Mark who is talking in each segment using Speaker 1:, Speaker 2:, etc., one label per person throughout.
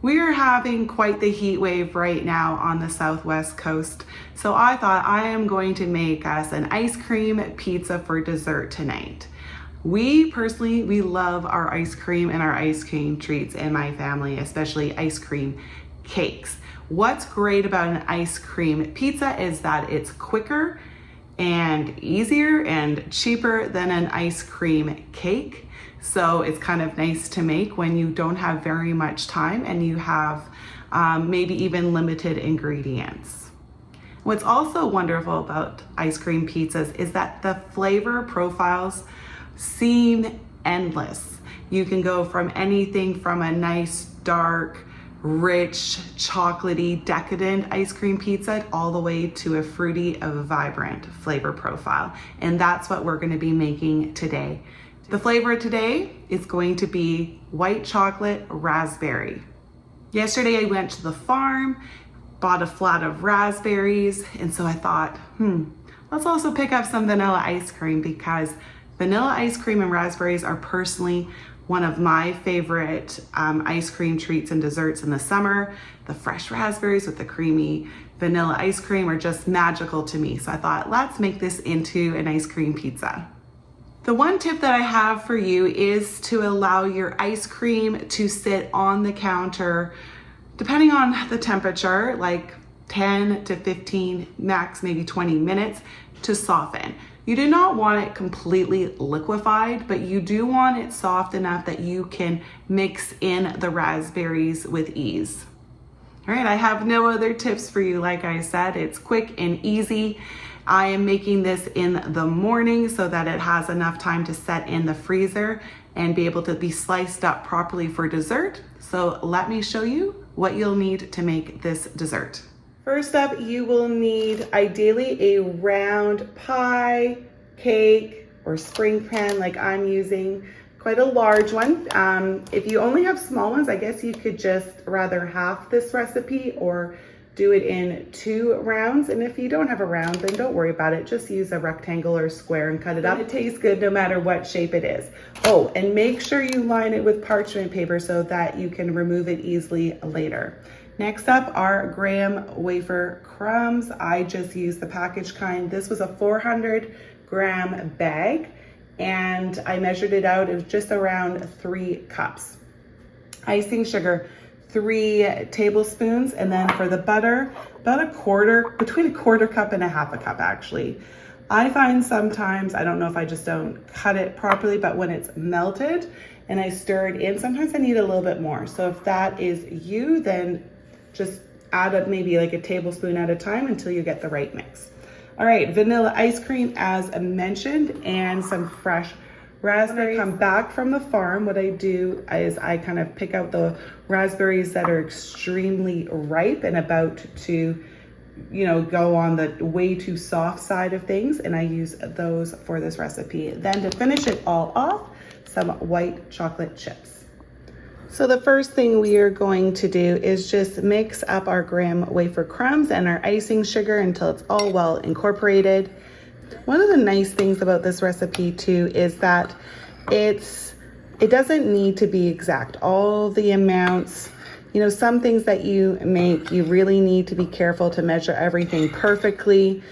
Speaker 1: We are having quite the heat wave right now on the southwest coast, so I thought I am going to make us an ice cream pizza for dessert tonight. We love our ice cream and our ice cream treats in my family, especially ice cream cakes. What's great about an ice cream pizza is that it's quicker and easier and cheaper than an ice cream cake. So it's kind of nice to make when you don't have very much time and you have maybe even limited ingredients. What's also wonderful about ice cream pizzas is that the flavor profiles seem endless. You can go from anything from a nice, dark, rich, chocolatey, decadent ice cream pizza all the way to a fruity, vibrant flavor profile. And that's what we're going to be making today. The flavor today is going to be white chocolate raspberry. Yesterday I went to the farm, bought a flat of raspberries, and so I thought, let's also pick up some vanilla ice cream, because vanilla ice cream and raspberries are personally one of my favorite ice cream treats and desserts in the summer. The fresh raspberries with the creamy vanilla ice cream are just magical to me. So I thought, let's make this into an ice cream pizza. The one tip that I have for you is to allow your ice cream to sit on the counter, depending on the temperature, like 10 to 15, max maybe 20 minutes to soften. You do not want it completely liquefied, but you do want it soft enough that you can mix in the raspberries with ease. All right, I have no other tips for you. Like I said, it's quick and easy. I am making this in the morning so that it has enough time to set in the freezer and be able to be sliced up properly for dessert. So let me show you what you'll need to make this dessert. First up, you will need ideally a round pie, cake, or spring pan like I'm using, quite a large one. If you only have small ones, I guess you could just rather half this recipe or do it in 2 rounds. And if you don't have a round, then don't worry about it. Just use a rectangle or square and cut it up. It tastes good no matter what shape it is. Oh, and make sure you line it with parchment paper so that you can remove it easily later. Next up are graham wafer crumbs. I just used the packaged kind. This was a 400-gram bag, and I measured it out. It was just around 3 cups. Icing sugar, 3 tablespoons, and then for the butter, about between a quarter cup and a half a cup actually. I find sometimes, I don't know if I just don't cut it properly, but when it's melted and I stir it in, sometimes I need a little bit more. So if that is you, then just add up maybe like a tablespoon at a time until you get the right mix. All right, vanilla ice cream as mentioned, and some fresh raspberries. When I come back from the farm, what I do is I kind of pick out the raspberries that are extremely ripe and about to, go on the way too soft side of things, and I use those for this recipe. Then to finish it all off, some white chocolate chips. So the first thing we are going to do is just mix up our graham wafer crumbs and our icing sugar until it's all well incorporated. One of the nice things about this recipe too is that it doesn't need to be exact. All the amounts, some things that you make, you really need to be careful to measure everything perfectly.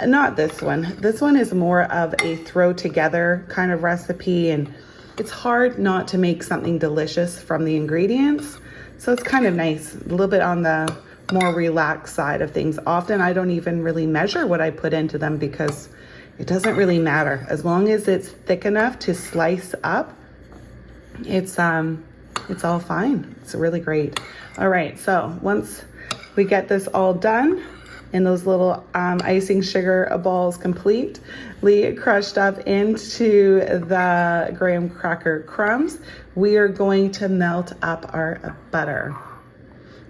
Speaker 1: Not this one. This one is more of a throw together kind of recipe, and it's hard not to make something delicious from the ingredients. So it's kind of nice, a little bit on the more relaxed side of things. Often I don't even really measure what I put into them because it doesn't really matter. As long as it's thick enough to slice up, it's all fine. It's really great. All right, so once we get this all done and those little icing sugar balls completely crushed up into the graham cracker crumbs, we are going to melt up our butter.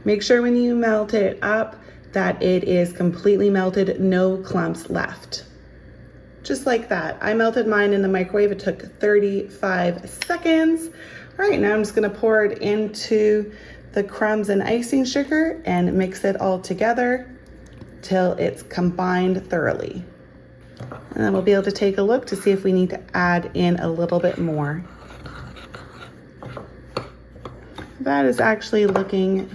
Speaker 1: Make sure when you melt it up that it is completely melted, no clumps left. Just like that. I melted mine in the microwave. It took 35 seconds. All right, now I'm just gonna pour it into the crumbs and icing sugar and mix it all together till it's combined thoroughly. And then we'll be able to take a look to see if we need to add in a little bit more. That is actually looking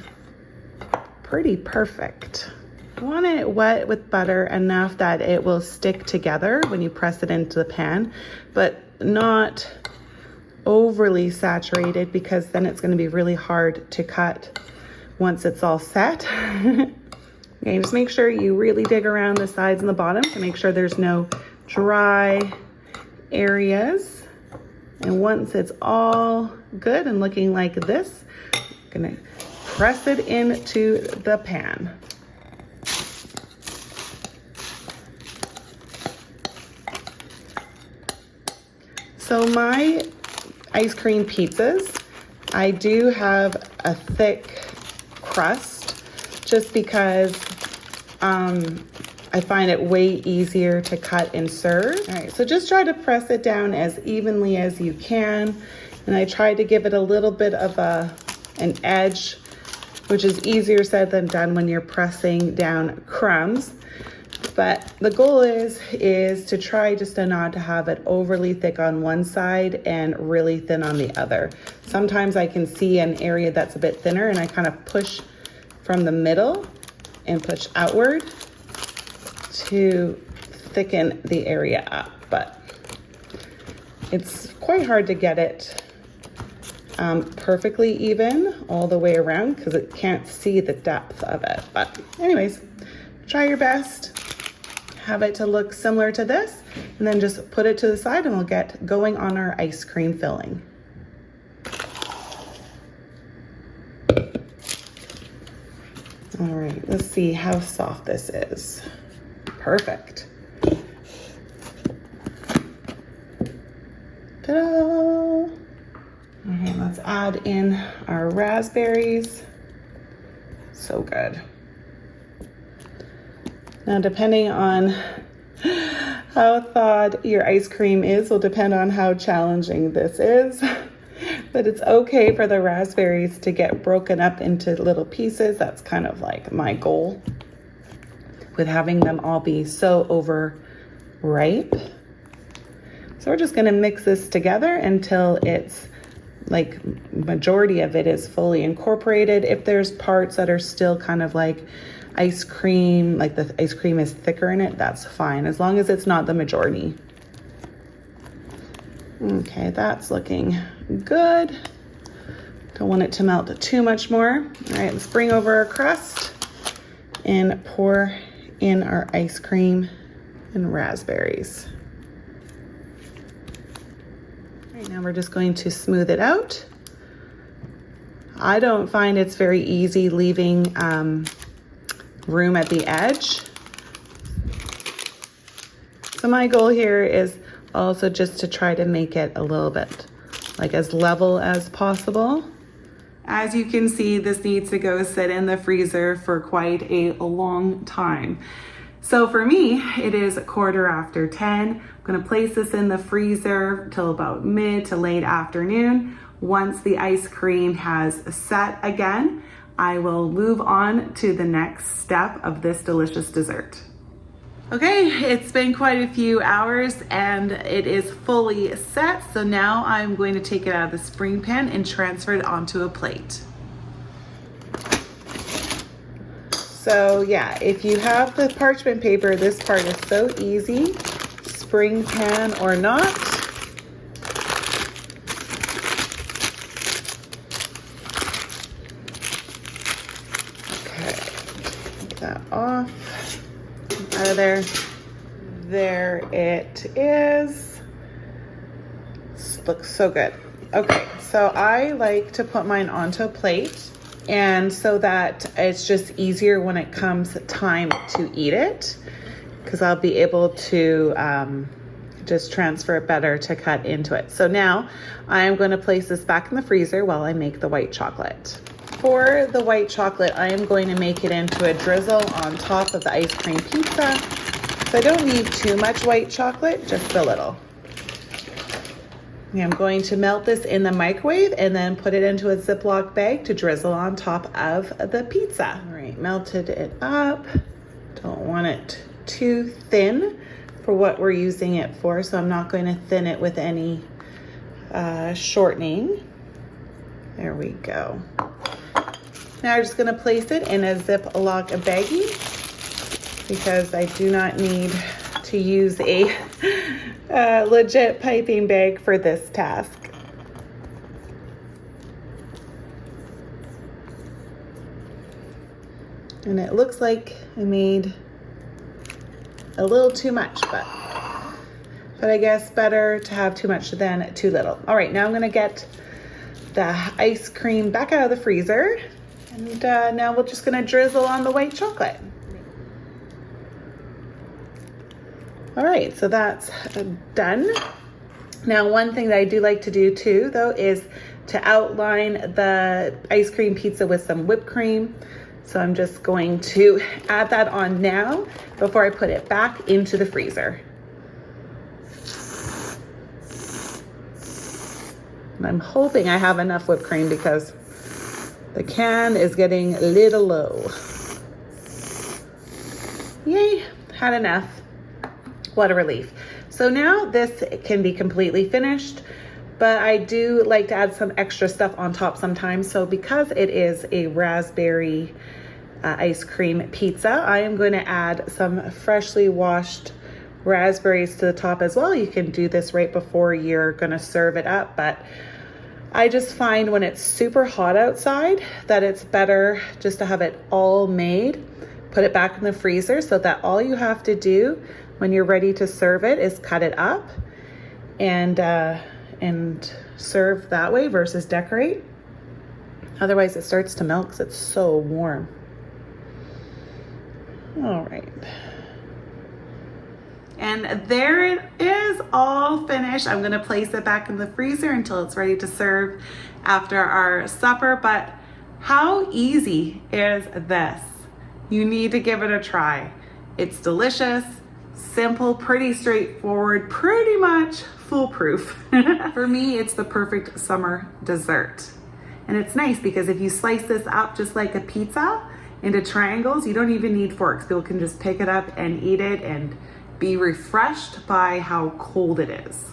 Speaker 1: pretty perfect. I want it wet with butter enough that it will stick together when you press it into the pan, but not overly saturated, because then it's going to be really hard to cut once it's all set. Okay, just make sure you really dig around the sides and the bottom to make sure there's no dry areas. And once it's all good and looking like this, I'm gonna press it into the pan. So my ice cream pizzas, I do have a thick crust just because I find it way easier to cut and serve. All right, so just try to press it down as evenly as you can. And I try to give it a little bit of an edge, which is easier said than done when you're pressing down crumbs. But the goal is to try just not to have it overly thick on one side and really thin on the other. Sometimes I can see an area that's a bit thinner and I kind of push from the middle and push outward to thicken the area up. But it's quite hard to get it perfectly even all the way around because it can't see the depth of it. But anyways, try your best. Have it to look similar to this, and then just put it to the side and we'll get going on our ice cream filling. All right, let's see how soft this is. Perfect. Ta-da! All right, let's add in our raspberries. So good. Now, depending on how thawed your ice cream is will depend on how challenging this is. But it's okay for the raspberries to get broken up into little pieces. That's kind of like my goal with having them all be so overripe. So we're just gonna mix this together until it's like majority of it is fully incorporated. If there's parts that are still kind of like ice cream, like the ice cream is thicker in it, that's fine, as long as it's not the majority. Okay, that's looking good. Don't want it to melt too much more. All right, let's bring over our crust and pour in our ice cream and raspberries. All right, now we're just going to smooth it out. I don't find it's very easy leaving room at the edge. So my goal here is also just to try to make it a little bit like as level as possible. As you can see, this needs to go sit in the freezer for quite a long time. So for me, it is 10:15. I'm gonna place this in the freezer till about mid to late afternoon. Once the ice cream has set again, I will move on to the next step of this delicious dessert. Okay, it's been quite a few hours and it is fully set. So now I'm going to take it out of the spring pan and transfer it onto a plate. So yeah, if you have the parchment paper, this part is so easy, spring pan or not. That off, out of there. There it is. This looks so good. Okay, so I like to put mine onto a plate, and so that it's just easier when it comes time to eat it, because I'll be able to just transfer it better to cut into it. So now I am going to place this back in the freezer while I make the white chocolate. For the white chocolate, I am going to make it into a drizzle on top of the ice cream pizza. So I don't need too much white chocolate, just a little. I'm going to melt this in the microwave and then put it into a Ziploc bag to drizzle on top of the pizza. All right, melted it up. Don't want it too thin for what we're using it for, so I'm not going to thin it with any shortening. There we go. Now I'm just gonna place it in a Ziploc baggie because I do not need to use a legit piping bag for this task. And it looks like I made a little too much, but I guess better to have too much than too little. All right, now I'm gonna get the ice cream back out of the freezer. And now we're just gonna drizzle on the white chocolate. All right, so that's done. Now, one thing that I do like to do too, though, is to outline the ice cream pizza with some whipped cream. So I'm just going to add that on now before I put it back into the freezer. And I'm hoping I have enough whipped cream because the can is getting a little low. Yay, had enough. What a relief. So now this can be completely finished, but I do like to add some extra stuff on top sometimes. So because it is a raspberry ice cream pizza, I am going to add some freshly washed raspberries to the top as well. You can do this right before you're going to serve it up, but I just find when it's super hot outside that it's better just to have it all made, put it back in the freezer so that all you have to do when you're ready to serve it is cut it up and serve that way versus decorate. Otherwise it starts to melt because it's so warm. All right. And there it is, all finished. I'm gonna place it back in the freezer until it's ready to serve after our supper. But how easy is this? You need to give it a try. It's delicious, simple, pretty straightforward, pretty much foolproof. For me, it's the perfect summer dessert. And it's nice because if you slice this up just like a pizza into triangles, you don't even need forks. People can just pick it up and eat it and be refreshed by how cold it is.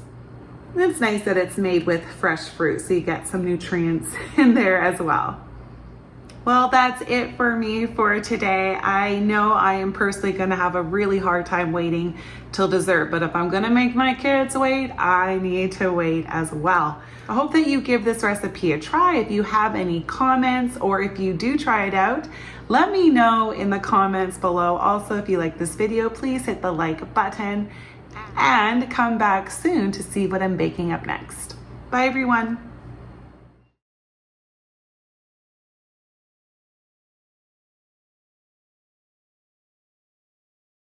Speaker 1: And it's nice that it's made with fresh fruit, so you get some nutrients in there as well. Well, that's it for me for today. I know I am personally gonna have a really hard time waiting till dessert, but if I'm gonna make my kids wait, I need to wait as well. I hope that you give this recipe a try. If you have any comments or if you do try it out, let me know in the comments below. Also, if you like this video, please hit the like button and come back soon to see what I'm baking up next. Bye everyone.